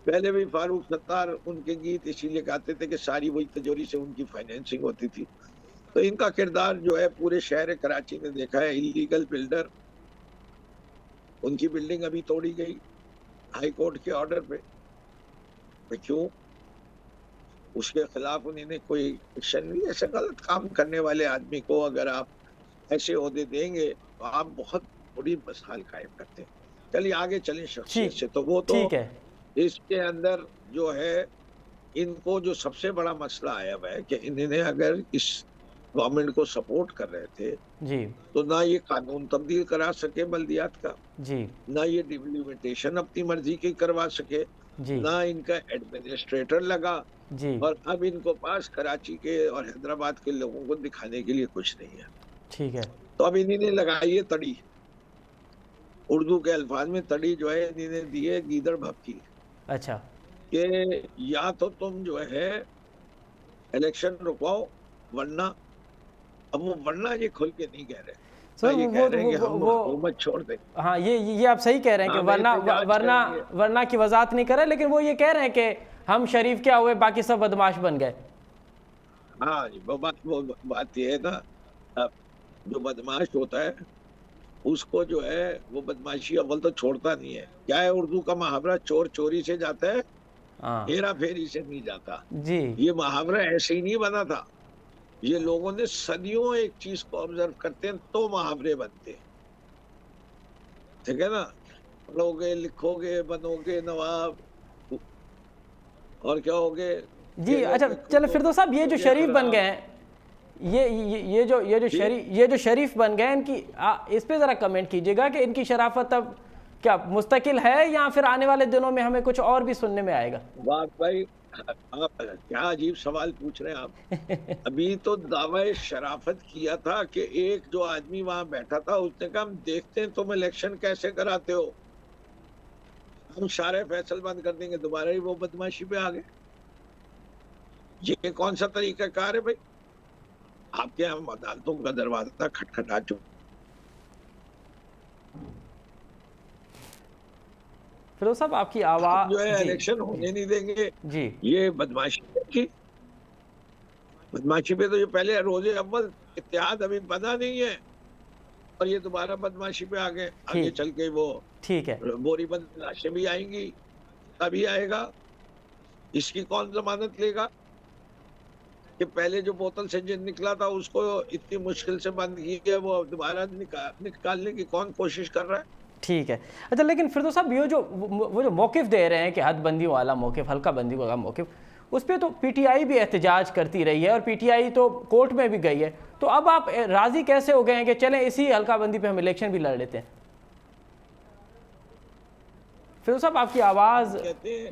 पहले भी फारूक सत्तार उनके गीत इसीलिए गाते थे कि सारी वही तिजोरी से उनकी फाइनेंसिंग होती थी। तो इनका किरदार जो है पूरे शहर कराची ने देखा है। इलीगल बिल्डर, उनकी बिल्डिंग अभी तोड़ी गई हाई कोर्ट के ऑर्डर पे। क्यों? उसके खिलाफ उन्होंने कोई एक्शन नहीं। ऐसे गलत काम करने वाले आदमी को अगर आप ऐसे ओहदे देंगे तो आप बहुत बड़ी मिसाल कायम करते हैं। चलिए आगे चलें शख्सियत से। तो वो तो ठीक है, इसके अंदर जो है, इनको जो सबसे बड़ा मसला आया हुआ है कि इन्होंने अगर इस गवर्नमेंट को सपोर्ट कर रहे थे जी तो ना ये कानून तब्दील करा सके बल्दियात का, जी ना ये डिलिमिटेशन अपनी मर्जी की करवा सके, जी ना इनका एडमिनिस्ट्रेटर लगा, जी, और अब इनको पास कराची के और हैदराबाद के लोगों को दिखाने के लिए कुछ नहीं है। ठीक है, तो अब इन्होंने लगाई है तड़ी, उर्दू के अल्फाज में तड़ी जो है इन्होंने दी है गीदड़ भपकी, अच्छा, कि या तो तुम जो है इलेक्शन रुकवाओ, वरना, अब वो वरना ये खुल के नहीं कह रहे, सर ये कह रहे हैं कि हम हुकूमत छोड़ दें। हाँ, ये आप सही कह रहे हैं कि वरना वरना की वजाहत नहीं कर रहे, लेकिन वो ये कह रहे हैं कि हम शरीफ क्या हुए, बाकी सब बदमाश बन गए। हाँ जी, वो बात ये है ना, अब जो बदमाश होता है उसको जो है वो बदमाशी अव्वल तो छोड़ता नहीं है। क्या है उर्दू का मुहावरा, चोर चोरी से जाता है, हेरा फेरी से नहीं जाता जी। ये मुहावरा ऐसे ही नहीं बना था, ये लोगों ने सदियों एक चीज को ऑब्जर्व करते हैं तो मुहावरे बनते हैं, ठीक है ना। पढ़ोगे, लिखोगे, बनोगे नवाब, और क्या होगे जी। अच्छा चलो फिरदौस साहब, ये जो शरीफ बन गए हैं, ये जो शरीफ बन गए, इनकी इस पे जरा कमेंट कीजिएगा कि इनकी शराफत अब क्या मुस्तकिल है या फिर आने वाले दिनों में हमें कुछ और भी सुनने में आएगा? वाह भाई, आप क्या अजीब सवाल पूछ रहे हैं आप। अभी तो दावा शराफत किया था कि एक जो आदमी वहां बैठा था उसने कहा हम देखते हैं तुम इलेक्शन कैसे कराते हो, हम सारे फैसल बंद कर देंगे। दोबारा ही वो बदमाशी पे आ गए। ये कौन सा तरीका कार है भाई? आपके हम अदालतों का दरवाजा खटखटा चुके। फिरोज साहब आपकी आवाज जो है इलेक्शन होने नहीं देंगे जी। ये बदमाशी की, बदमाशी पे तो ये पहले रोजे अव्वल इत्तेहाद अभी बना नहीं है और ये दोबारा बदमाशी पे आ गए। आगे चल के वो ठीक है बोरी बंद लाशें भी आएंगी, तभी आएगा। इसकी कौन जमानत लेगा कि पहले जो बोतल से जिन निकला था उसको इतनी मुश्किल से बंद की है, वो दोबारा निकालने की कौन कोशिश कर रहा है? ठीक है। अच्छा लेकिन फिरदौस साहब वो जो मौक़िफ़ दे रहे हैं कि हदबंदी वाला मौक़िफ़, हल्का बंदी वाला मौक़िफ़, उस पर तो पीटीआई भी एहतजाज करती रही है और पीटीआई तो कोर्ट में भी गई है। तो अब आप राज़ी कैसे हो गए हैं कि चलें इसी हल्का बंदी पे हम इलेक्शन भी लड़ लेते हैं? फिरदौस साहब आपकी आवाज़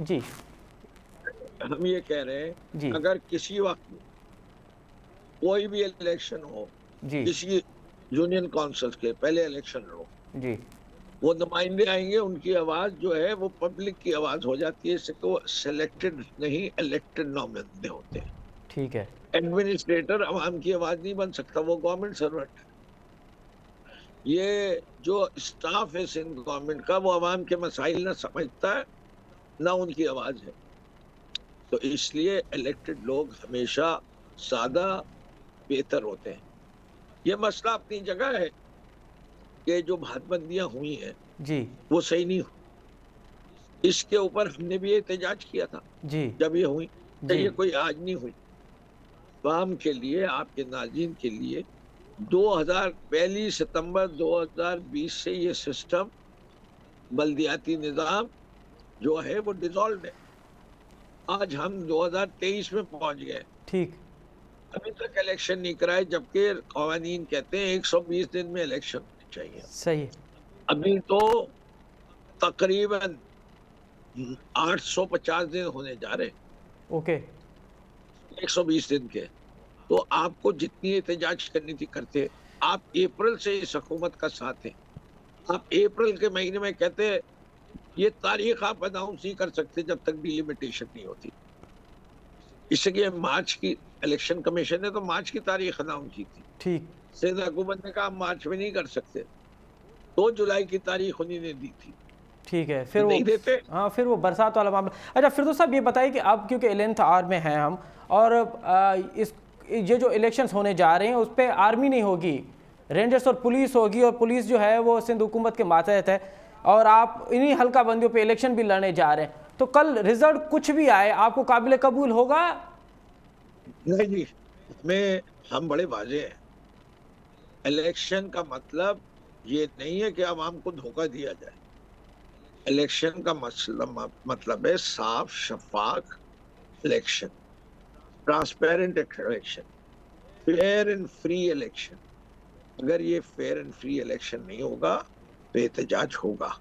जी। हम ये कह रहे हैं अगर किसी वक्त कोई भी इलेक्शन हो जी, किसी यूनियन काउंसिल के पहले इलेक्शन हो जी, वो नुमाइंदे आएंगे, उनकी आवाज जो है वो पब्लिक की आवाज हो जाती है, इससे वो सिलेक्टेड नहीं इलेक्टेड नुमाइंदे होते हैं। ठीक है। एडमिनिस्ट्रेटर अवाम की आवाज नहीं बन सकता, वो गवर्नमेंट सर्वेंट है। ये जो स्टाफ है सिंध गवर्नमेंट का वो अवाम के मसाइल ना समझता है ना उनकी आवाज है। तो इसलिए इलेक्टेड लोग हमेशा ज्यादा बेहतर होते हैं। ये मसला अपनी जगह है कि जो भातबंदियां हुई हैं जी वो सही नहीं हुई। इसके ऊपर हमने भी एहतजाज किया था जी जब ये हुई। जी ये कोई आज नहीं हुई। वाम के लिए, आपके नाज़रीन के लिए, 1 सितंबर 2020 से ये सिस्टम, बल्दियाती निज़ाम जो है वो डिसॉल्व है। आज हम 2023 में पहुंच गए, ठीक अभी तक इलेक्शन नहीं कराए, जबकि कवानीन कहते हैं 120 दिन में इलेक्शन होने चाहिए। सही अभी तो तकरीबन 850 दिन होने जा रहे, ओके 120 दिन के। तो आपको जितनी एहतजाज करनी थी करते। आप अप्रैल से इस हुकूमत का साथ हैं। आप अप्रैल के महीने में कहते ये तारीख आप अनाउंस नहीं कर सकते जब तक डिलिमिटेशन नहीं होती। इसलिए मार्च की इलेक्शन कमीशन ने तो मार्च की तारीख अनाउंस की थी। ठीक सिंध हुकूमत ने कहा मार्च में नहीं कर सकते, 2 जुलाई की तारीख उन्हीं ने दी थी। ठीक है, फिर नहीं वो देते। हाँ, फिर वो बरसात वाला मामला। अच्छा फिरदौस साहब, ये बताइए कि अब क्योंकि 11th आवर में हैं हम, और ये जो इलेक्शंस होने जा रहे हैं उस पर आर्मी नहीं होगी, रेंजर्स और पुलिस होगी, और पुलिस जो है वो सिंध हुकूमत के मातहत है, और आप इन्हीं हल्का बंदियों पे इलेक्शन भी लड़ने जा रहे हैं, तो कल रिजल्ट कुछ भी आए आपको काबिल कबूल होगा? नहीं जी, हम बड़े वाजे हैं। इलेक्शन का मतलब ये नहीं है कि आवाम को धोखा दिया जाए। इलेक्शन का मतलब है साफ शफाफ election, transparent election, fair and free election. अगर ये फेयर एंड फ्री इलेक्शन नहीं होगा तो एहतजाज होगा।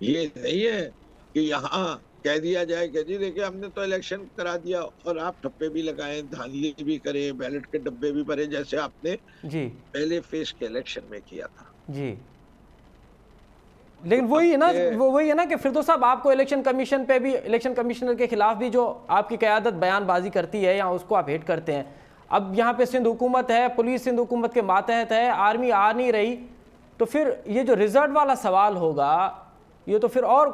ये नहीं है कि यहाँ कह दिया जाए कि जी देखिए हमने तो इलेक्शन करा दिया और आप ठप्पे भी लगाएं, धांधली भी करें, बैलेट के डब्बे भी भरे, जैसे आपने जी पहले फेज के इलेक्शन में किया था। जी, लेकिन वही है ना, वही है ना कि फिरदौस साहब, आपको इलेक्शन कमीशन पे भी, इलेक्शन कमिश्नर के खिलाफ भी जो आपकी क़यादत बयानबाजी करती है या उसको आप हेट करते हैं। अब यहाँ पे सिंध हुकूमत है, पुलिस सिंध हुकूमत के मातहत है, आर्मी आ नहीं रही, तो फिर ये जो रिजल्ट वाला सवाल होगा, ये तो फिर और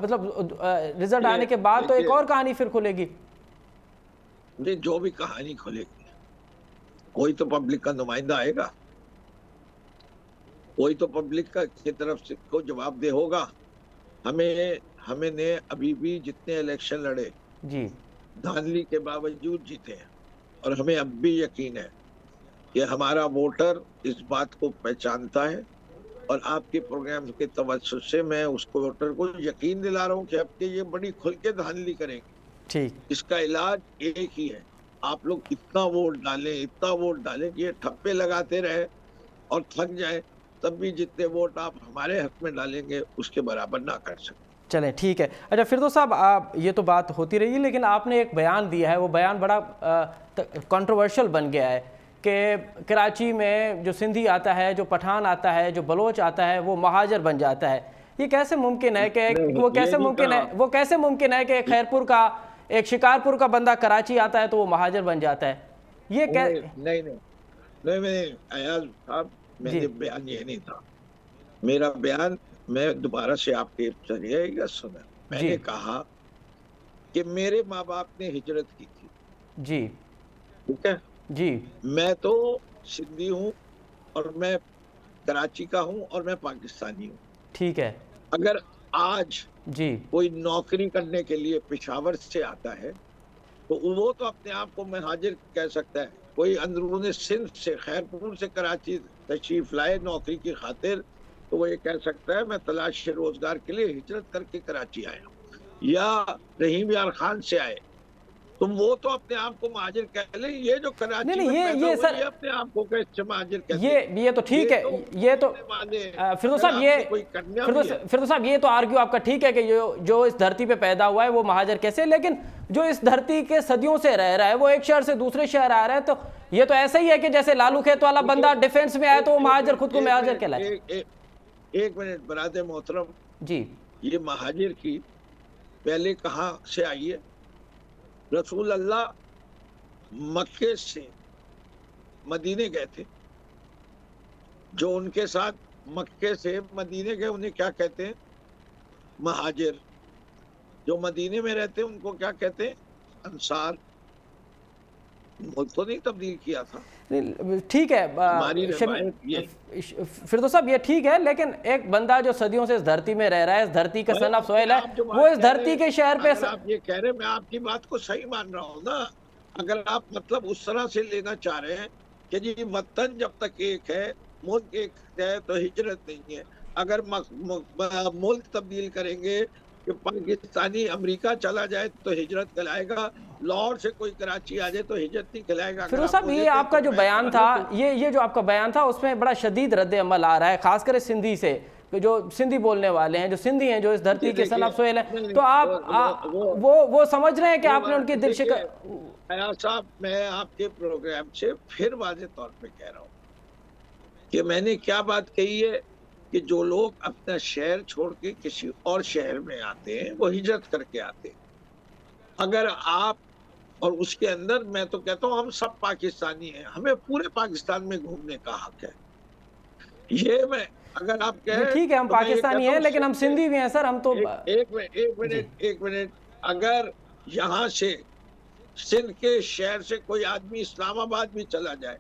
मतलब रिजल्ट आने के बाद तो एक और कहानी फिर खुलेगी। जी, जो भी कहानी खुलेगी, कोई तो पब्लिक का नुमाइंदा आएगा, कोई तो पब्लिक का की तरफ से को जवाब दे होगा। हमें ने अभी भी जितने इलेक्शन लड़े जी धांधली के बावजूद जीते हैं, और हमें अब भी यकीन है कि हमारा वोटर इस बात को पहचानता है, और आपके प्रोग्राम के तवज्जुह से मैं उसको वोटर को यकीन दिला रहा हूँ कि अब के ये बड़ी खुल के धांधली करेंगे। ठीक, इसका इलाज एक ही है, आप लोग इतना वोट डालें कि ये ठप्पे लगाते रहे और थक जाए, तब भी जितने वोट आप हमारे हक में डालेंगे उसके बराबर ना कर सकते। चलें ठीक है। अच्छा फिरदौस साहब, आप ये तो बात होती रही, लेकिन आपने एक बयान दिया है, वो बयान बड़ा कंट्रोवर्शियल बन गया है कि कराची में जो सिंधी आता है, जो पठान आता है, जो बलोच आता है, वो महाजर बन जाता है। ये कैसे मुमकिन है कि वो कैसे मुमकिन है कि खैरपुर का, एक शिकारपुर का बंदा कराची आता है तो वो महाजर बन जाता है? ये नहीं, अयाज साहब, मेरे बयान ये नहीं था। मेरा बयान, मैं दोबारा से आपके जरिए सुना, मैंने कहा कि मेरे माँ बाप ने हिजरत की थी। जी ठीक है जी, मैं तो सिंधी हूँ और मैं कराची का हूँ और मैं पाकिस्तानी हूँ। ठीक है। अगर आज जी कोई नौकरी करने के लिए पेशावर से आता है तो वो तो अपने आप को महाजिर कह सकता है। कोई अंदरूनी सिंध से, खैरपुर से कराची तशरीफ लाए नौकरी की खातिर, तो वो ये कह सकता है मैं तलाश रोजगार के लिए हिजरत करके कराची आया हूँ। या रहीम यार खान से आए, तो वो तो अपने आप को महाजिर कह ले। ये जो कराची नहीं, में ये सर, ये अपने आप को कैसे महाजिर कहते हैं? ये तो ठीक है, ये तो फिरदौस साहब, फिरदौस साहब, ये तो आर्ग्यू आपका ठीक है कि जो इस धरती पे पैदा हुआ है वो महाजर कैसे, लेकिन जो इस धरती के सदियों से रह रहा है, वो एक शहर से दूसरे शहर आ रहा है, तो ये तो ऐसा ही है कि जैसे लालू खेत वाला बंदा डिफेंस में आया तो वो महाजर, खुद को महाजर कहलाए। एक मिनट बरादर मोहतरम जी, ये महाजिर की पहले कहाँ से आई है? रसूल अल्लाह मक्के से मदीने गए थे, जो उनके साथ मक्के से मदीने गए उन्हें क्या कहते हैं? महाजिर। जो मदीने में रहते हैं उनको क्या कहते हैं? अंसार। मुल्क तो नहीं तब्दील किया था। नहीं, ठीक है हमारी शमी- रवायत ये फिरदौस साहब ये ठीक है, लेकिन एक बंदा जो सदियों से इस धरती में रह रहा है, इस धरती का सन ऑफ सोइल है, आप जो बात वो इस कह रहे धरती हैं, के शहर पे अगर आप ये कह रहे हैं, मैं आपकी बात को सही मान रहा हूँ ना। अगर आप मतलब उस तरह से लेना चाह रहे हैं कि जी वतन जब तक एक है, मुल्क एक है, तो हिजरत नहीं है। अगर मुल्क तब्दील करेंगे कि पाकिस्तानी अमेरिका चला जाए तो हिजरत कहलाएगा, लाहौर से कोई कराची आ जाए तो हिजरत नहीं कहलाएगा। अगर फिरोज आप साहब, मुझे ये कहें आपका तो जो मैं बयान कहूँ था, तो- ये जो आपका बयान था, उसमें बड़ा शदीद रद्द अमल आ रहा है, खासकर सिंधी से, जो सिंधी बोलने वाले हैं, जो सिंधी हैं, जो इस धरती के सन ऑफ सोइल है। तो आप वो समझ रहे हैं कि आपने उनकी दिल शिकन। फयाज साहब, मैं आपके प्रोग्राम से फिर वाज़ेह तौर पे कह रहा हूँ कि मैंने क्या बात कही है कि जो लोग अपना शहर छोड़ के किसी और शहर में आते हैं वो हिजरत करके आते हैं। अगर आप और उसके अंदर, मैं तो कहता हूँ हम सब पाकिस्तानी हैं, हमें पूरे पाकिस्तान में घूमने का हक है। ये मैं अगर आप कहें ठीक है, हम तो मैं ये पाकिस्तानी कहता हैं, हूँ लेकिन हम सिंधी भी हैं सर, हम तो एक मिनट, अगर यहाँ से सिंध के शहर से कोई आदमी इस्लामाबाद भी चला जाए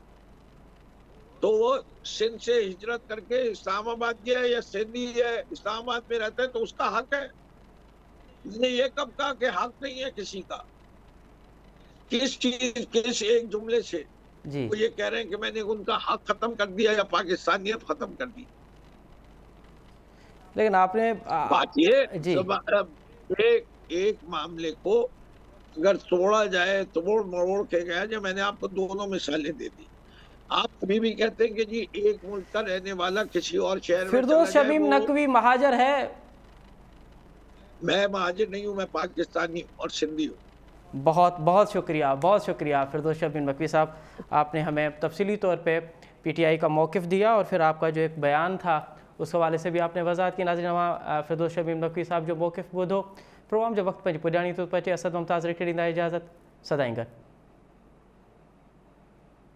तो वो सिंध से हिजरत करके इस्लामाबाद गया या सिंधी है इस्लामाबाद में रहता है तो उसका हक है। मैंने ये कब कहा कि हक नहीं है किसी का? किस एक जुमले से जी, वो ये कह रहे हैं कि मैंने उनका हक खत्म कर दिया या पाकिस्तानियत खत्म कर दी? लेकिन आपने बात ये जी, एक मामले को अगर तोड़ा जाए, तोड़ मरोड़ के गया, जो मैंने आपको दोनों मिसालें दे दी। आप कभी भी कहते हैं कि जी एक मुल्क का रहने वाला किसी और शहर में फिरदौस चला जाए, शमीम वो- नकवी महाजर है? मैं महाजिर नहीं हूँ, मैं पाकिस्तानी और सिंधी हूँ। बहुत बहुत शुक्रिया फिरदौस शमीम नकवी साहब, आपने हमें तफसीली तौर पे पीटीआई का मौक़िफ़ दिया और फिर आपका जो एक बयान था उस हवाले से भी आपने वजाहत की। नाज़रीन, वहाँ फिरदौस शमीम नकवी साहब जो मौक़िफ़ ॿुधो, प्रोग्राम जो वक्त पंहिंजी पुॼाणी थो पचे। असद मुमताज़ रेखे ॾींदा इजाज़त, सदाईं गॾु।